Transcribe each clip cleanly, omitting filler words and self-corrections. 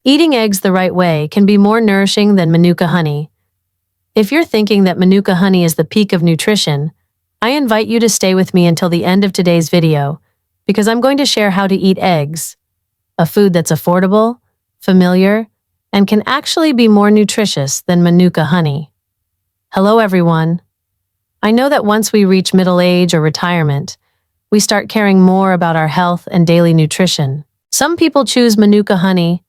Eating eggs the right way can be more nourishing than Manuka honey. If you're thinking that Manuka honey is the peak of nutrition, I invite you to stay with me until the end of today's video, because I'm going to share how to eat eggs, a food that's affordable, familiar, and can actually be more nutritious than Manuka honey. Hello everyone. I know that once we reach middle age or retirement, we start caring more about our health and daily nutrition. Some people choose Manuka honey,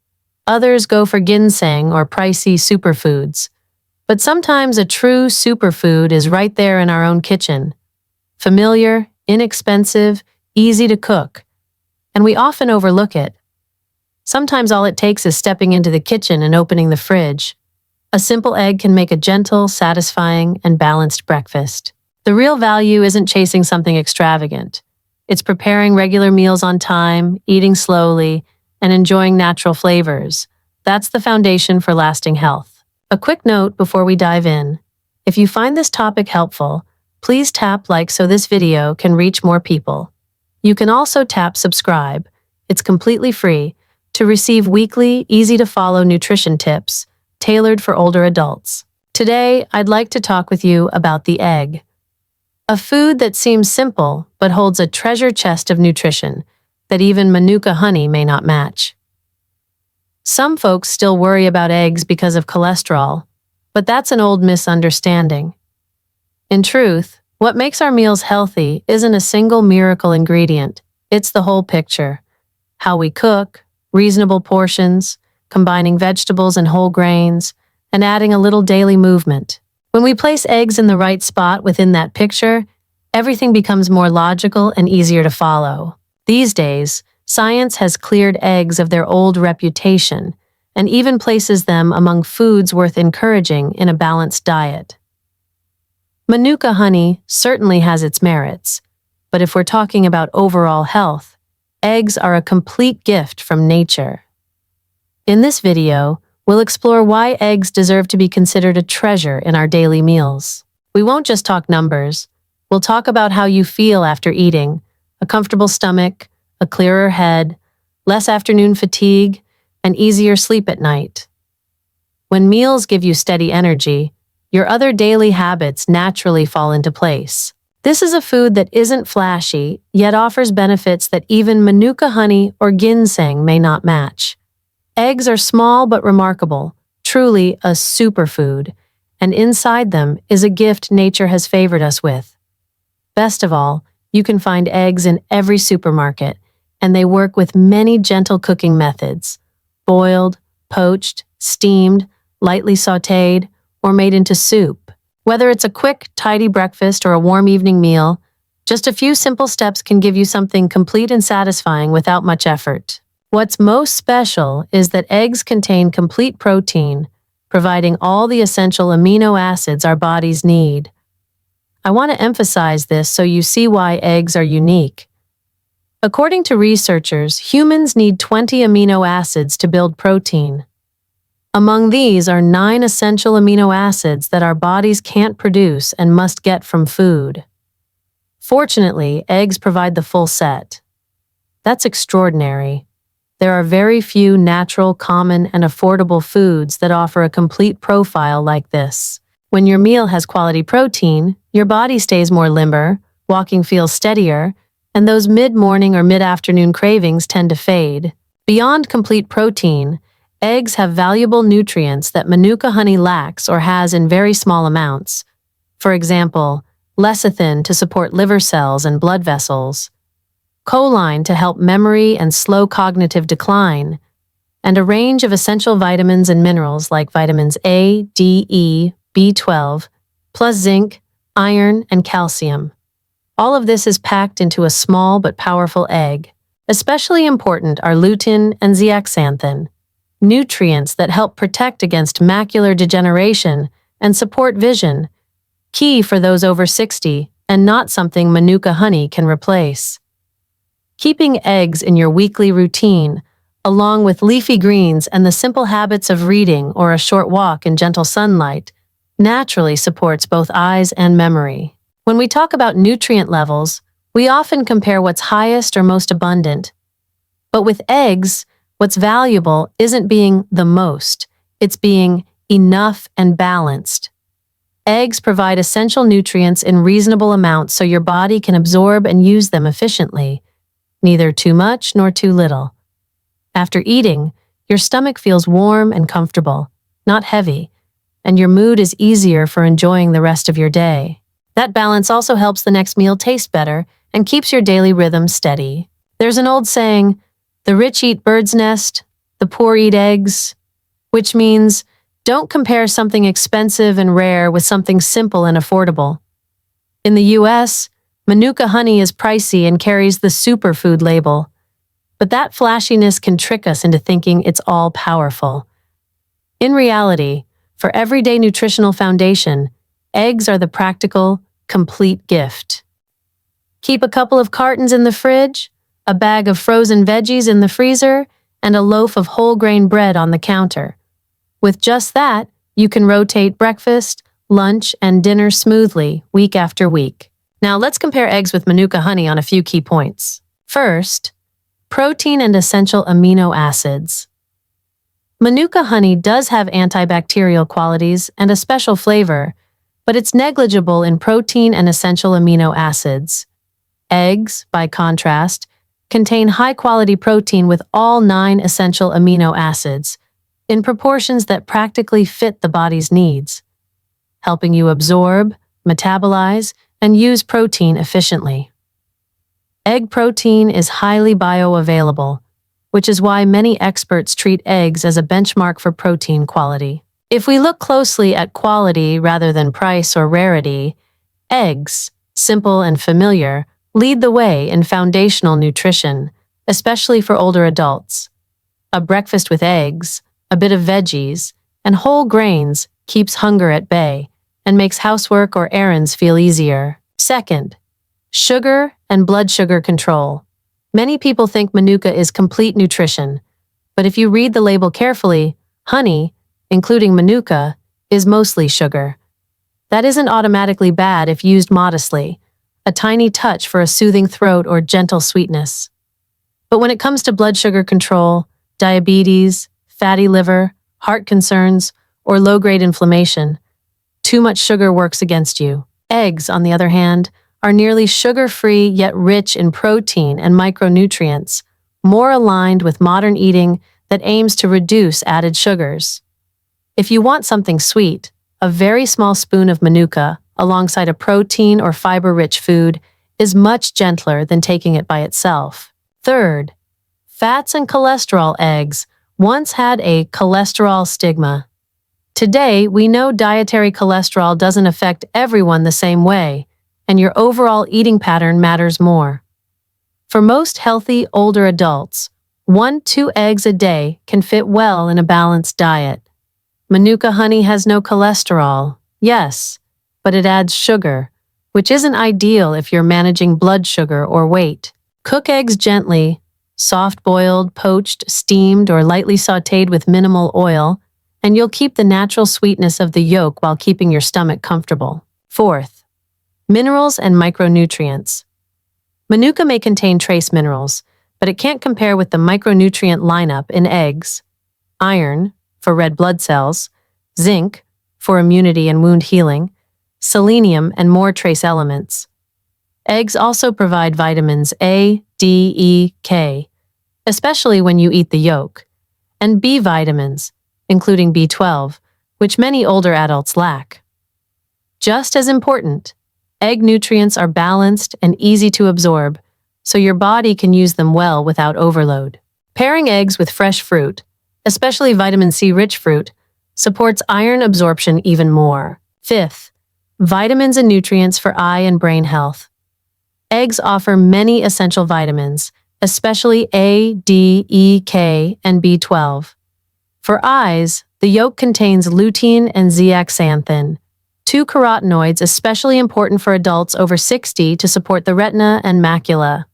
others go for ginseng or pricey superfoods. But sometimes a true superfood is right there in our own kitchen. Familiar, inexpensive, easy to cook, and we often overlook it. Sometimes all it takes is stepping into the kitchen and opening the fridge. A simple egg can make a gentle, satisfying, and balanced breakfast. The real value isn't chasing something extravagant. It's preparing regular meals on time, eating slowly, and enjoying natural flavors. That's the foundation for lasting health. A quick note before we dive in. If you find this topic helpful, please tap like so this video can reach more people. You can also tap subscribe. It's completely free to receive weekly, easy-to-follow nutrition tips tailored for older adults. Today, I'd like to talk with you about the egg. A food that seems simple but holds a treasure chest of nutrition that even Manuka honey may not match. Some folks still worry about eggs because of cholesterol, but that's an old misunderstanding. In truth, what makes our meals healthy isn't a single miracle ingredient, it's the whole picture. How we cook, reasonable portions, combining vegetables and whole grains, and adding a little daily movement. When we place eggs in the right spot within that picture, everything becomes more logical and easier to follow. These days, science has cleared eggs of their old reputation and even places them among foods worth encouraging in a balanced diet. Manuka honey certainly has its merits, but if we're talking about overall health, eggs are a complete gift from nature. In this video, we'll explore why eggs deserve to be considered a treasure in our daily meals. We won't just talk numbers. We'll talk about how you feel after eating, a comfortable stomach, a clearer head, less afternoon fatigue, and easier sleep at night. When meals give you steady energy, your other daily habits naturally fall into place. This is a food that isn't flashy, yet offers benefits that even Manuka honey or ginseng may not match. Eggs are small but remarkable, truly a superfood, and inside them is a gift nature has favored us with. Best of all, you can find eggs in every supermarket, and they work with many gentle cooking methods: boiled, poached, steamed, lightly sautéed, or made into soup. Whether it's a quick, tidy breakfast or a warm evening meal, just a few simple steps can give you something complete and satisfying without much effort. What's most special is that eggs contain complete protein, providing all the essential amino acids our bodies need. I want to emphasize this so you see why eggs are unique. According to researchers, humans need 20 amino acids to build protein. Among these are 9 essential amino acids that our bodies can't produce and must get from food. Fortunately, eggs provide the full set. That's extraordinary. There are very few natural, common, and affordable foods that offer a complete profile like this. When your meal has quality protein, your body stays more limber, walking feels steadier, and those mid-morning or mid-afternoon cravings tend to fade. Beyond complete protein, eggs have valuable nutrients that Manuka honey lacks or has in very small amounts. For example, lecithin to support liver cells and blood vessels, choline to help memory and slow cognitive decline, and a range of essential vitamins and minerals like vitamins A, D, E, B12, plus zinc, iron, and calcium. All of this is packed into a small but powerful egg. Especially important are lutein and zeaxanthin, nutrients that help protect against macular degeneration and support vision, key for those over 60 and not something Manuka honey can replace. Keeping eggs in your weekly routine, along with leafy greens and the simple habits of reading or a short walk in gentle sunlight, naturally supports both eyes and memory. When we talk about nutrient levels, we often compare what's highest or most abundant. But with eggs, What's valuable isn't being the most, it's being enough and balanced. Eggs provide essential nutrients in reasonable amounts so your body can absorb and use them efficiently, neither too much nor too little. After eating, your stomach feels warm and comfortable, not heavy, and your mood is easier for enjoying the rest of your day. That balance also helps the next meal taste better and keeps your daily rhythm steady. There's an old saying, the rich eat bird's nest, the poor eat eggs, which means don't compare something expensive and rare with something simple and affordable. In the US, Manuka honey is pricey and carries the superfood label, but that flashiness can trick us into thinking it's all powerful. In reality, for everyday nutritional foundation, eggs are the practical, complete gift. Keep a couple of cartons in the fridge, a bag of frozen veggies in the freezer, and a loaf of whole grain bread on the counter. With just that, you can rotate breakfast, lunch, and dinner smoothly week after week. Now let's compare eggs with Manuka honey on a few key points. First, protein and essential amino acids. Manuka honey does have antibacterial qualities and a special flavor, but it's negligible in protein and essential amino acids. Eggs, by contrast, contain high-quality protein with all 9 essential amino acids, in proportions that practically fit the body's needs, helping you absorb, metabolize, and use protein efficiently. Egg protein is highly bioavailable, which is why many experts treat eggs as a benchmark for protein quality. If we look closely at quality rather than price or rarity, eggs, simple and familiar, lead the way in foundational nutrition, especially for older adults. A breakfast with eggs, a bit of veggies, and whole grains keeps hunger at bay and makes housework or errands feel easier. Second, sugar and blood sugar control. Many people think Manuka is complete nutrition, but if you read the label carefully, honey, including Manuka, is mostly sugar. That isn't automatically bad if used modestly, a tiny touch for a soothing throat or gentle sweetness. But when it comes to blood sugar control, diabetes, fatty liver, heart concerns, or low-grade inflammation, too much sugar works against you. Eggs, on the other hand, are nearly sugar-free yet rich in protein and micronutrients, more aligned with modern eating that aims to reduce added sugars. If you want something sweet, a very small spoon of Manuka, alongside a protein or fiber-rich food, is much gentler than taking it by itself. Third, fats and cholesterol. Eggs once had a cholesterol stigma. Today, we know dietary cholesterol doesn't affect everyone the same way, and your overall eating pattern matters more. For most healthy older adults, 1-2 eggs a day can fit well in a balanced diet. Manuka honey has no cholesterol, yes, but it adds sugar, which isn't ideal if you're managing blood sugar or weight. Cook eggs gently, soft-boiled, poached, steamed, or lightly sautéed with minimal oil, and you'll keep the natural sweetness of the yolk while keeping your stomach comfortable. Fourth, minerals and micronutrients. Manuka may contain trace minerals, but it can't compare with the micronutrient lineup in eggs. Iron, for red blood cells, zinc, for immunity and wound healing, selenium, and more trace elements. Eggs also provide vitamins A, D, E, K, especially when you eat the yolk, and B vitamins, including B12, which many older adults lack. Just as important, egg nutrients are balanced and easy to absorb, so your body can use them well without overload. Pairing eggs with fresh fruit, especially vitamin C-rich fruit, supports iron absorption even more. Fifth, vitamins and nutrients for eye and brain health. Eggs offer many essential vitamins, especially A, D, E, K, and B12. For eyes, the yolk contains lutein and zeaxanthin, 2 carotenoids especially important for adults over 60 to support the retina and macula.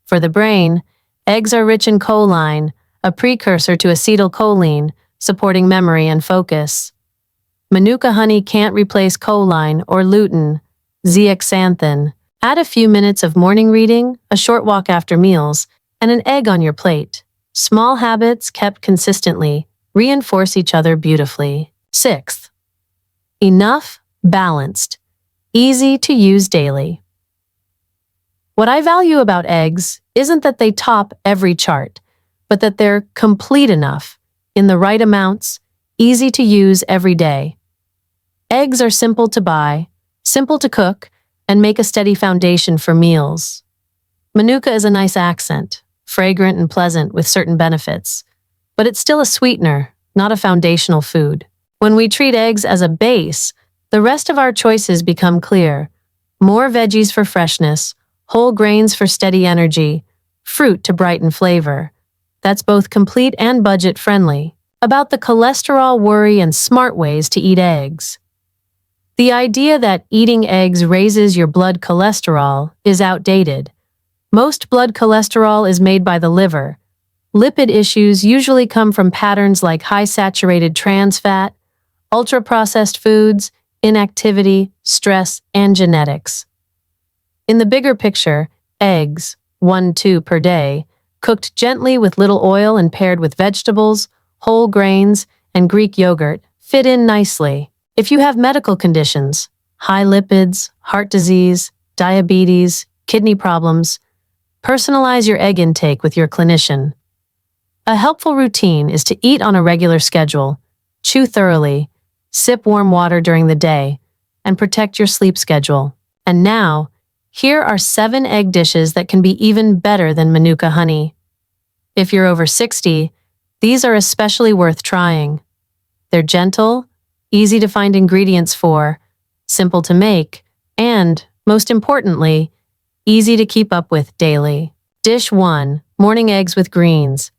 For the brain, eggs are rich in choline, a precursor to acetylcholine, supporting memory and focus. Manuka honey can't replace choline or lutein, zeaxanthin. Add a few minutes of morning reading, a short walk after meals, and an egg on your plate. Small habits kept consistently reinforce each other beautifully. Sixth, enough, balanced, easy to use daily. What I value about eggs isn't that they top every chart, but that they're complete enough, in the right amounts, easy to use every day. Eggs are simple to buy, simple to cook, and make a steady foundation for meals. Manuka is a nice accent, fragrant and pleasant with certain benefits, but it's still a sweetener, not a foundational food. When we treat eggs as a base, the rest of our choices become clear. More veggies for freshness, whole grains for steady energy, fruit to brighten flavor. That's both complete and budget-friendly. About the cholesterol worry and smart ways to eat eggs. The idea that eating eggs raises your blood cholesterol is outdated. Most blood cholesterol is made by the liver. Lipid issues usually come from patterns like high-saturated trans fat, ultra-processed foods, inactivity, stress, and genetics. In the bigger picture, eggs, 1-2 per day, cooked gently with little oil and paired with vegetables, whole grains, and Greek yogurt, fit in nicely. If you have medical conditions, high lipids, heart disease, diabetes, kidney problems, personalize your egg intake with your clinician. A helpful routine is to eat on a regular schedule, chew thoroughly, sip warm water during the day, and protect your sleep schedule. And now, here are 7 egg dishes that can be even better than Manuka honey. If you're over 60, these are especially worth trying. They're gentle, easy to find ingredients for, simple to make, and, most importantly, easy to keep up with daily. Dish 1. Morning eggs with greens.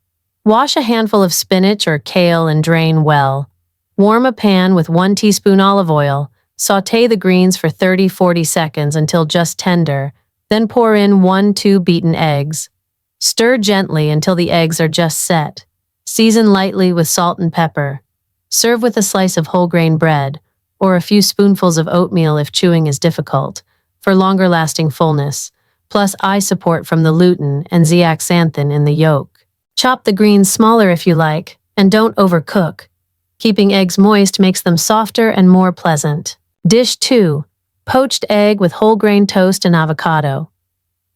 Wash a handful of spinach or kale and drain well. Warm a pan with 1 teaspoon olive oil. Sauté the greens for 30-40 seconds until just tender, then pour in 1-2 beaten eggs. Stir gently until the eggs are just set. Season lightly with salt and pepper. Serve with a slice of whole grain bread, or a few spoonfuls of oatmeal if chewing is difficult, for longer-lasting fullness, plus eye support from the lutein and zeaxanthin in the yolk. Chop the greens smaller if you like, and don't overcook. Keeping eggs moist makes them softer and more pleasant. Dish 2. Poached egg with whole grain toast and avocado.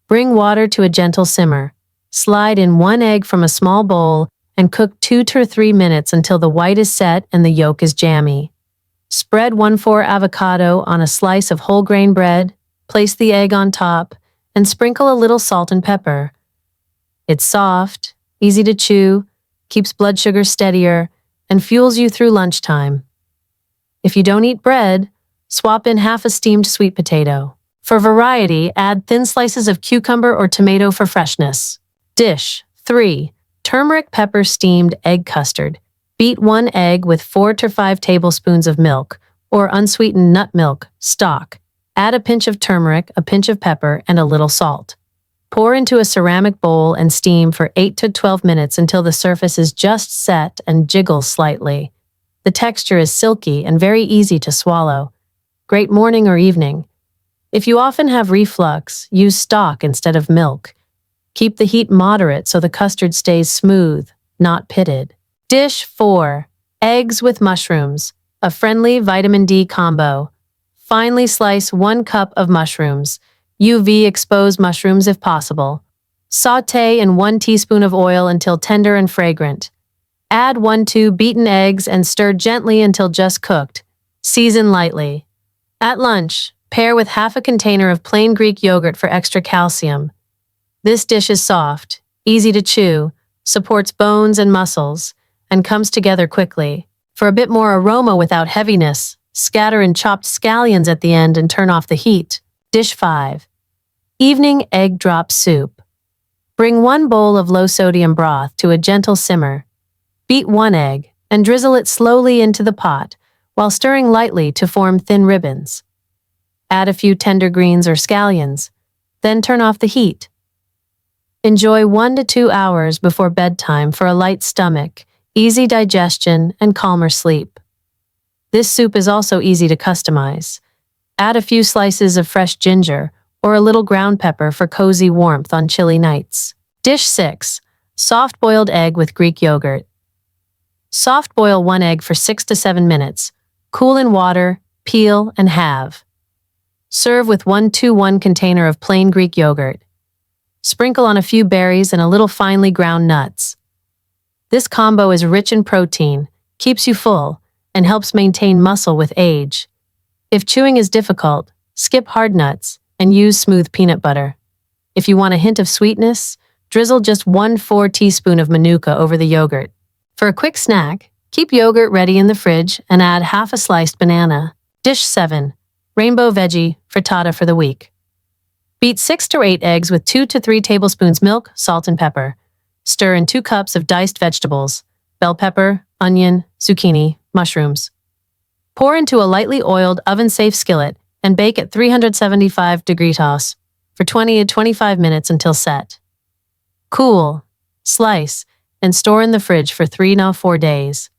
Bring water to a gentle simmer. Slide in 1 egg from a small bowl and cook 2 to 3 minutes until the white is set and the yolk is jammy. Spread 1/4 avocado on a slice of whole grain bread, place the egg on top, and sprinkle a little salt and pepper. It's soft, easy to chew, keeps blood sugar steadier, and fuels you through lunchtime. If you don't eat bread, swap in half a steamed sweet potato. For variety, add thin slices of cucumber or tomato for freshness. Dish 3. Turmeric pepper steamed egg custard. Beat 1 egg with 4 to 5 tablespoons of milk, or unsweetened nut milk, stock. Add a pinch of turmeric, a pinch of pepper, and a little salt. Pour into a ceramic bowl and steam for 8 to 12 minutes until the surface is just set and jiggles slightly. The texture is silky and very easy to swallow. Great morning or evening. If you often have reflux, use stock instead of milk. Keep the heat moderate so the custard stays smooth, not pitted. Dish 4. Eggs with mushrooms, a friendly vitamin D combo. Finely slice 1 cup of mushrooms, UV-exposed mushrooms if possible. Sauté in 1 teaspoon of oil until tender and fragrant. Add 1-2 beaten eggs and stir gently until just cooked. Season lightly. At lunch, pair with half a container of plain Greek yogurt for extra calcium. This dish is soft, easy to chew, supports bones and muscles, and comes together quickly. For a bit more aroma without heaviness, scatter in chopped scallions at the end and turn off the heat. Dish 5. Evening egg drop soup. Bring 1 bowl of low-sodium broth to a gentle simmer. Beat 1 egg and drizzle it slowly into the pot while stirring lightly to form thin ribbons. Add a few tender greens or scallions, then turn off the heat. Enjoy 1 to 2 hours before bedtime for a light stomach, easy digestion, and calmer sleep. This soup is also easy to customize. Add a few slices of fresh ginger or a little ground pepper for cozy warmth on chilly nights. Dish 6. Soft-boiled egg with Greek yogurt. Soft boil one egg for 6 to 7 minutes. Cool in water, peel, and halve. Serve with 1-to-1 container of plain Greek yogurt. Sprinkle on a few berries and a little finely ground nuts. This combo is rich in protein, keeps you full, and helps maintain muscle with age. If chewing is difficult, skip hard nuts and use smooth peanut butter. If you want a hint of sweetness, drizzle just 1/4 teaspoon of Manuka over the yogurt. For a quick snack, keep yogurt ready in the fridge and add half a sliced banana. Dish 7. Rainbow Veggie Frittata for the week. Beat 6 to 8 eggs with 2 to 3 tablespoons milk, salt, and pepper. Stir in 2 cups of diced vegetables, bell pepper, onion, zucchini, mushrooms. Pour into a lightly oiled, oven-safe skillet and bake at 375 degrees for 20 to 25 minutes until set. Cool, slice, and store in the fridge for 3 to 4 days.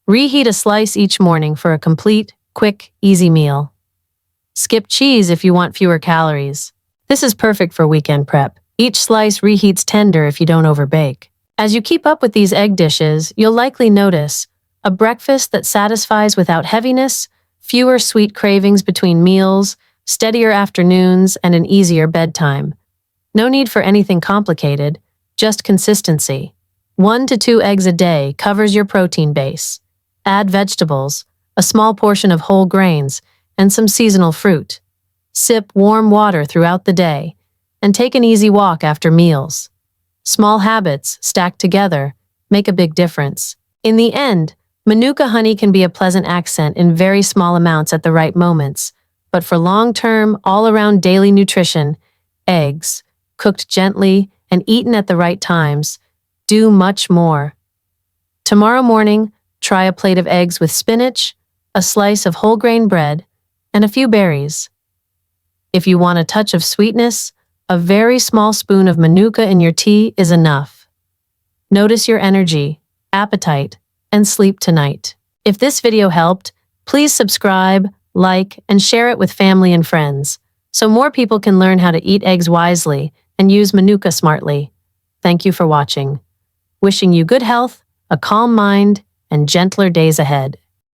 Reheat a slice each morning for a complete, quick, easy meal. Skip cheese if you want fewer calories. This is perfect for weekend prep. Each slice reheats tender if you don't overbake. As you keep up with these egg dishes, you'll likely notice a breakfast that satisfies without heaviness, fewer sweet cravings between meals, steadier afternoons, and an easier bedtime. No need for anything complicated, just consistency. 1 to 2 eggs a day covers your protein base. Add vegetables, a small portion of whole grains, and some seasonal fruit. Sip warm water throughout the day, and take an easy walk after meals. Small habits, stacked together, make a big difference. In the end, Manuka honey can be a pleasant accent in very small amounts at the right moments, but for long-term, all-around daily nutrition, eggs, cooked gently and eaten at the right times, do much more. Tomorrow morning, try a plate of eggs with spinach, a slice of whole grain bread, and a few berries. If you want a touch of sweetness, a very small spoon of Manuka in your tea is enough. Notice your energy, appetite, and sleep tonight. If this video helped, please subscribe, like, and share it with family and friends, so more people can learn how to eat eggs wisely and use Manuka smartly. Thank you for watching. Wishing you good health, a calm mind, and gentler days ahead.